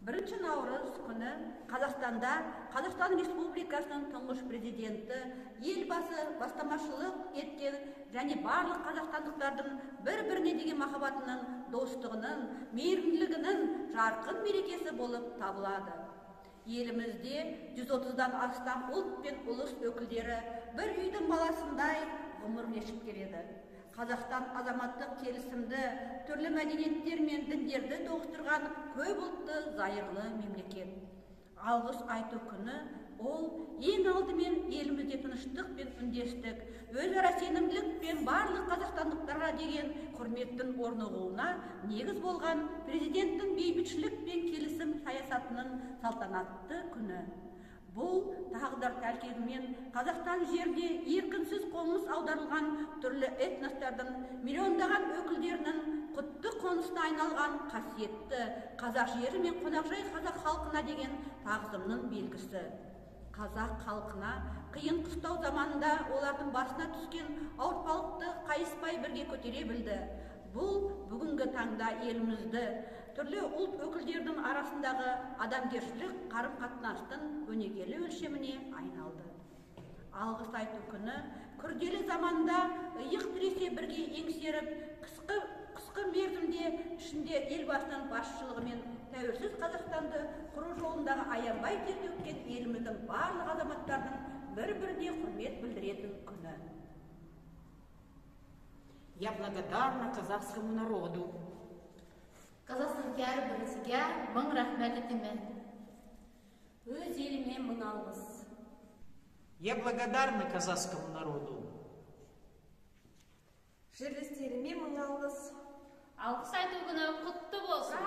1 Наурыз күні Қазақстанда Қазақстан Республикасының тұңғыш президенті елбасы бастамашылық еткен және барлық қазақстандықтардың бір-біріне деген махаббатының, достығының, мейірімділігінің жарқын мерекесі болып табылады. Елімізде 130-дан астам ұлт пен ұлыс өкілдері бір үйдің баласындай ғұмыр кешіп келеді. Қазақстан азаматтық келісімді, түрлі мәдениеттер мен діндерді тоғыстырған көп ұлтты зайырлы мемлекет. Алғыс айту күні ол ең алдымен елімізде тыныштық пен үндестік, өзара сенімділік пен барлық қазақстандықтарға деген құрметтің орнығуына негіз болған президенттің бейбітшілік пен келісім саясатының салтанатты күні. Бұл тағдыр тәлкегімен Қазақстан жерде еркінсіз қоныс аударылған түрлі этностардың миллиондаған өкілдерінің құтты қонысына айналған қасиетті қазақ жері мен қонақжай қазақ халқына деген тағзымның белгісі. Қазақ халқына қиын қыстау заманында олардың басына түскен ауыртпалықты қайыспай бірге көтере білді. Бұл бүгінгі таңда елімізді түрлі ұлт өкілдерінің арасындағы адамгершілік қарым-қатынастың өнегелі өлшеміне айналды. Алғыс айту күні күрделі заманда иық тіресе бірге еңсеріп, қысқы мерзімде ішінде елбасының басшылығымен тәуелсіз Қазақстанды құру жолындағы аянбай тер төккен еліміздің барлық азаматтардың бір-біріне құрмет білдіретін күні. Я благодарна казахскому народу. Қазақстан әрбіріңізге мың рахмет етемін. Өз еліме мың алғыс. Я благодарна казахскому народу. Жерлестеріме мың алғыс. Алғыс айту күні құтты болсын.